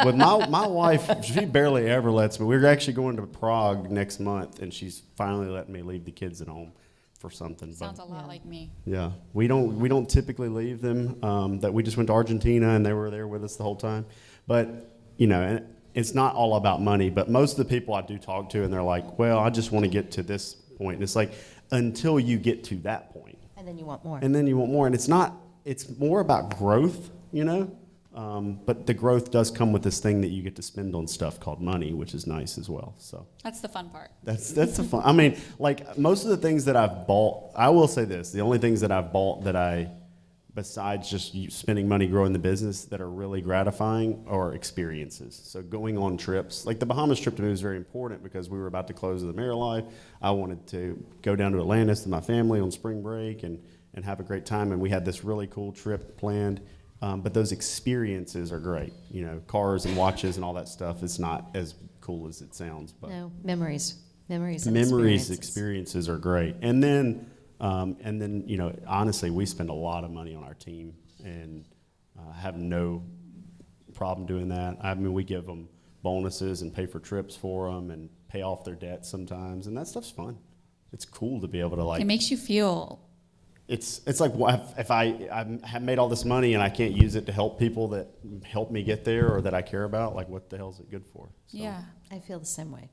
With my wife, she barely ever lets me. We're actually going to Prague next month, and she's finally letting me leave the kids at home for something. Sounds a lot like me. Yeah, we don't typically leave them. That we just went to Argentina, and they were there with us the whole time. But and it's not all about money. But most of the people I do talk to, and they're like, "Well, I just want to get to this point." And it's like, until you get to that point, and then you want more. And then you want more, and it's not. It's more about growth, But the growth does come with this thing that you get to spend on stuff called money, which is nice as well. So that's the fun part. That's the fun. I mean, like, most of the things that I've bought, I will say this: the only things that I've bought that besides just spending money growing the business, that are really gratifying are experiences. So going on trips, like the Bahamas trip to me was very important, because we were about to close the Marilife. I wanted to go down to Atlantis with my family on spring break and have a great time, and we had this really cool trip planned. But those experiences are great. Cars and watches and all that stuff is not as cool as it sounds. But no, memories, and experiences are great. And then, honestly, we spend a lot of money on our team, and have no problem doing that. I mean, we give them bonuses and pay for trips for them and pay off their debts sometimes, and that stuff's fun. It's cool to be able to, like. It makes you feel. It's like, if I have made all this money and I can't use it to help people that help me get there or that I care about, like, what the hell is it good for? So. Yeah. I feel the same way.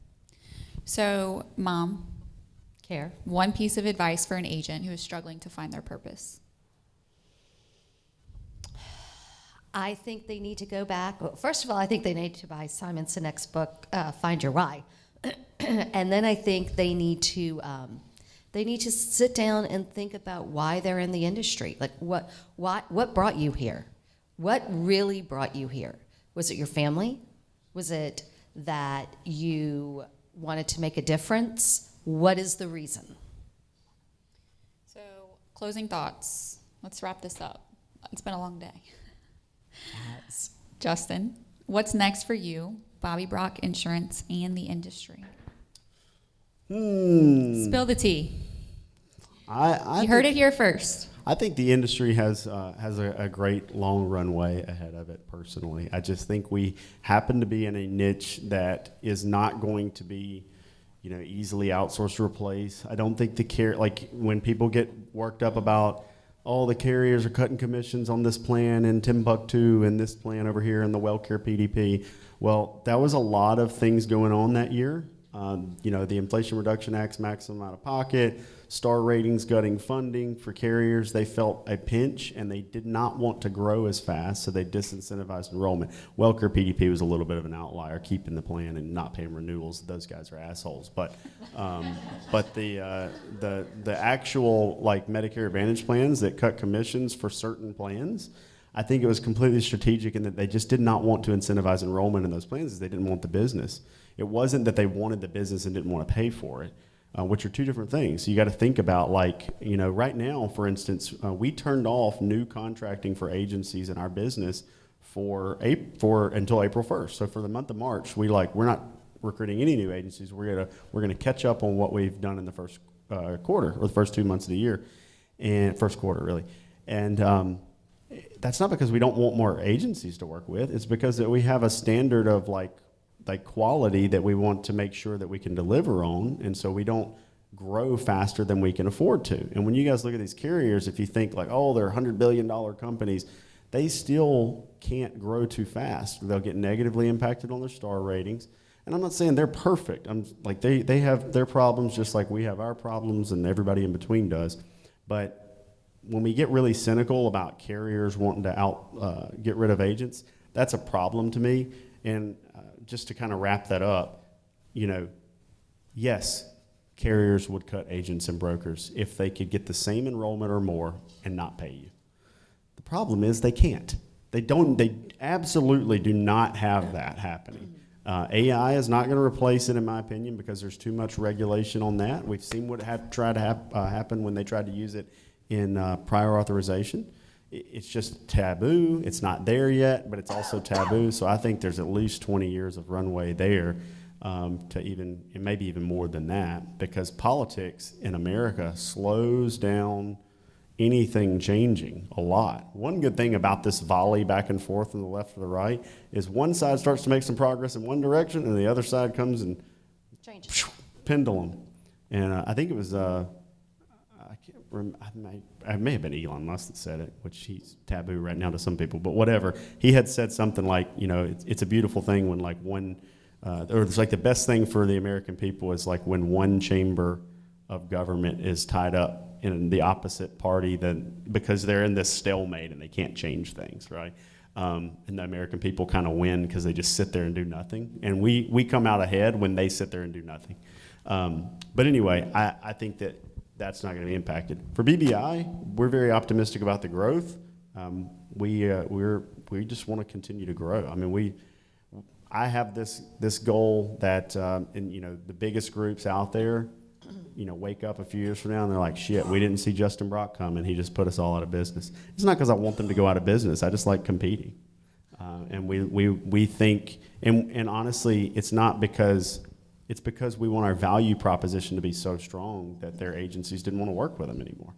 So, Mom. Care. One piece of advice for an agent who is struggling to find their purpose. I think they need to go back. Well, first of all, I think they need to buy Simon Sinek's book, Find Your Why. And then I think they need to sit down and think about why they're in the industry. Like, what brought you here? What really brought you here? Was it your family? Was it that you wanted to make a difference? What is the reason? So, closing thoughts. Let's wrap this up. It's been a long day. Yes. Justin, what's next for you, Bobby Brock Insurance, and the industry? Spill the tea. You heard it here first. I think the industry has a great long runway ahead of it, personally. I just think we happen to be in a niche that is not going to be, easily outsourced or replaced. I don't think like, when people get worked up about all the carriers are cutting commissions on this plan in Timbuktu and this plan over here in the WellCare PDP. Well, that was a lot of things going on that year. The Inflation Reduction Act's maximum out of pocket, star ratings gutting funding for carriers. They felt a pinch and they did not want to grow as fast, so they disincentivized enrollment. WellCare PDP was a little bit of an outlier, keeping the plan and not paying renewals. Those guys are assholes. But the actual like Medicare Advantage plans that cut commissions for certain plans, I think it was completely strategic in that they just did not want to incentivize enrollment in those plans, as they didn't want the business. It wasn't that they wanted the business and didn't want to pay for it, which are two different things. So you got to think about, like, right now, for instance, we turned off new contracting for agencies in our business for until April 1st. So for the month of March, we're not recruiting any new agencies. We're gonna catch up on what we've done in the first quarter, or the first 2 months of the year, and first quarter really. And that's not because we don't want more agencies to work with. It's because that we have a standard of like quality that we want to make sure that we can deliver on, and so we don't grow faster than we can afford to. And when you guys look at these carriers, if you think like, oh, they're $100 billion companies, they still can't grow too fast. They'll get negatively impacted on their star ratings. And I'm not saying they're perfect. I'm like, they have their problems just like we have our problems, and everybody in between does. But when we get really cynical about carriers wanting to get rid of agents, that's a problem to me. And just to kind of wrap that up, yes, carriers would cut agents and brokers if they could get the same enrollment or more and not pay you. The problem is they can't. They absolutely do not have that happening. AI is not going to replace it, in my opinion, because there's too much regulation on that. We've seen what tried to happen when they tried to use it in prior authorization. It's just taboo. It's not there yet, but it's also taboo. So I think there's at least 20 years of runway there, and maybe even more than that, because politics in America slows down anything changing a lot. One good thing about this volley back and forth from the left to the right is one side starts to make some progress in one direction, and the other side comes and Changes. Pendulum. And I think it was I may have been Elon Musk that said it, which he's taboo right now to some people, but whatever. He had said something like, it's a beautiful thing when or it's like the best thing for the American people is like when one chamber of government is tied up in the opposite party, because they're in this stalemate and they can't change things, right? And the American people kind of win because they just sit there and do nothing. And we come out ahead when they sit there and do nothing. But anyway, I think that's not going to be impacted. For BBI, we're very optimistic about the growth. We just want to continue to grow. I mean, I have this goal that the biggest groups out there, wake up a few years from now and they're like, shit, we didn't see Justin Brock coming. He just put us all out of business. It's not because I want them to go out of business. I just like competing. And we think, and honestly, it's not because. It's because we want our value proposition to be so strong that their agencies didn't want to work with them anymore.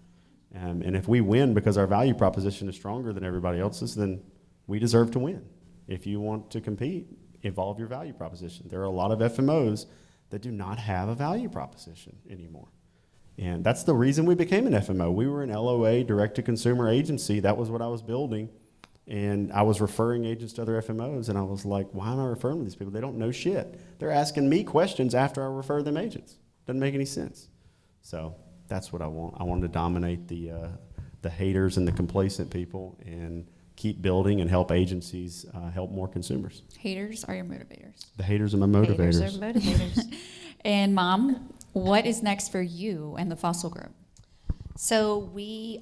And if we win because our value proposition is stronger than everybody else's, then we deserve to win. If you want to compete, evolve your value proposition. There are a lot of FMOs that do not have a value proposition anymore. And that's the reason we became an FMO. We were an LOA, direct-to-consumer agency. That was what I was building. And I was referring agents to other FMOs, and I was like, why am I referring to these people? They don't know shit. They're asking me questions after I refer them agents. Doesn't make any sense. So that's what I want. I want to dominate the haters and the complacent people and keep building and help agencies help more consumers. Haters are your motivators. The haters are my motivators. Haters are motivators. And Mom, what is next for you and the Fussell Group? So we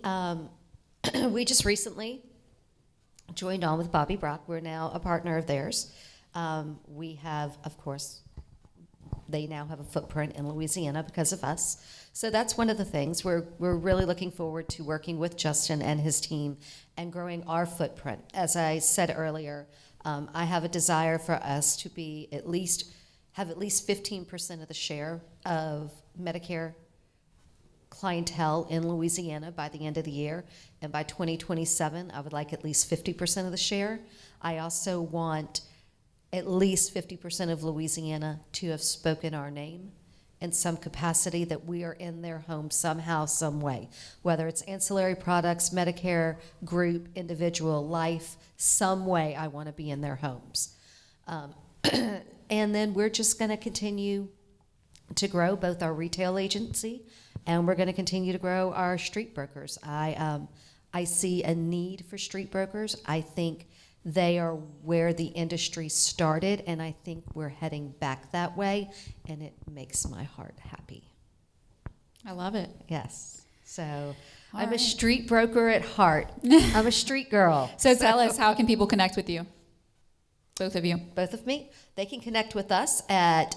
just recently joined on with Bobby Brock. We're now a partner of theirs. We have, of course, they now have a footprint in Louisiana because of us. So that's one of the things. We're really looking forward to working with Justin and his team and growing our footprint. As I said earlier, I have a desire for us to have at least 15% of the share of Medicare clientele in Louisiana by the end of the year, and by 2027 I would like at least 50% of the share. I also want at least 50% of Louisiana to have spoken our name in some capacity, that we are in their home somehow, some way, whether it's ancillary products, Medicare, group, individual, life, some way I want to be in their homes. And then we're just going to continue to grow both our retail agency, and we're going to continue to grow our street brokers. I see a need for street brokers. I think they are where the industry started, and I think we're heading back that way, and it makes my heart happy. I love it. Yes. So All I'm a right. street broker at heart. I'm a street girl. So tell us, how can people connect with you? Both of you. Both of me. They can connect with us at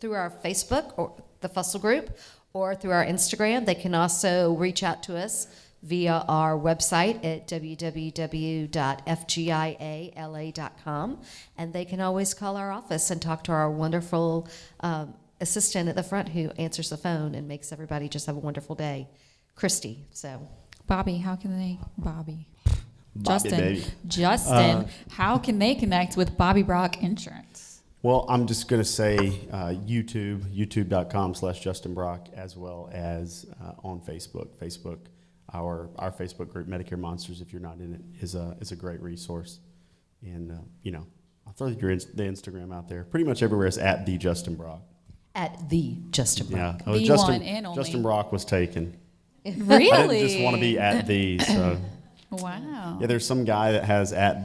through our Facebook or the Fussell Group, or through our Instagram. They can also reach out to us via our website at www.fgiala.com, and they can always call our office and talk to our wonderful assistant at the front who answers the phone and makes everybody just have a wonderful day, Christy. So Bobby, how can they? Bobby, Justin. baby. Justin, how can they connect with Bobby Brock Insurance? Well, I'm just going to say youtube.com/Justin Brock, as well as on Facebook. Our Facebook group, Medicare Monsters, if you're not in it, is a great resource. And, I'll throw the Instagram out there. Pretty much everywhere is at the Justin Brock. at the Justin Brock. Yeah. The Justin, one and only. Justin Brock was taken. Really? I didn't just want to be at the, so. Wow. Yeah, there's some guy that has at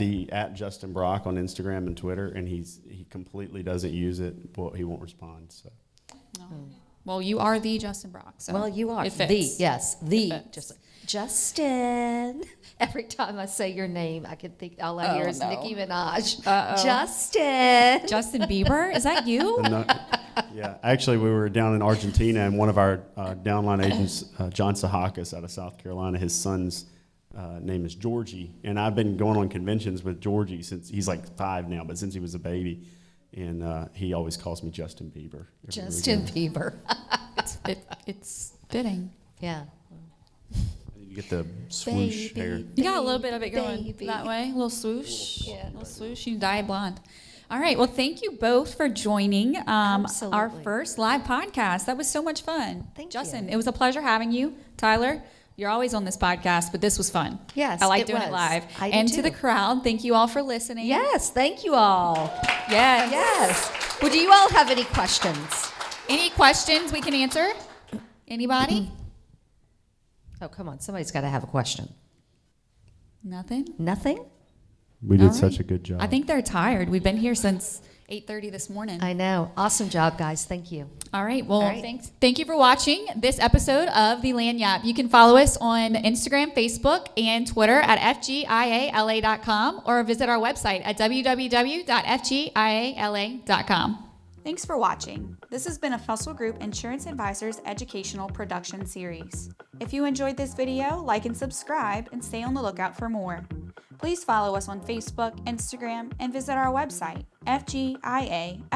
Justin Brock on Instagram and Twitter, and he completely doesn't use it. Well, he won't respond. So No. Well, you are the Justin Brock. So Well, you are it the fits. the It fits. Justin. Every time I say your name, I can think all I hear is no. Nicki Minaj. Uh-oh. Justin. Justin Bieber, is that you? yeah, actually, we were down in Argentina, and one of our downline agents, John Sahakas, out of South Carolina, his son's name is Georgie, and I've been going on conventions with Georgie since he's like 5 now, but since he was a baby, and he always calls me Justin Bieber. Justin Bieber. It's fitting. Yeah. You get the swoosh Baby. hair. You got a little bit of it going Baby. that way. A little swoosh. Yeah. A little swoosh. You dye it blonde. All right. Well, thank you both for joining our Absolutely. first live podcast. That was so much fun. Thank Justin, you. it was a pleasure having you. Tyler, you're always on this podcast, but this was fun. Yes, I like it doing it was. live. I do And too. to the crowd, thank you all for listening. Yes. Thank you all. Yes. Yes. Well, do you all have any questions? Any questions we can answer? Anybody? Oh, come on. Somebody's got to have a question. Nothing? Nothing? We did All such right. a good job. I think they're tired. We've been here since 8:30 this morning. I know. Awesome job, guys. Thank you. All right. Well, All right. thank you for watching this episode of The Lanyap. You can follow us on Instagram, Facebook, and Twitter at fgiala.com, or visit our website at www.fgiala.com. Thanks for watching. This has been a Fussell Group Insurance Advisors educational production series. If you enjoyed this video, like and subscribe, and stay on the lookout for more. Please follow us on Facebook, Instagram, and visit our website, fgiala.com.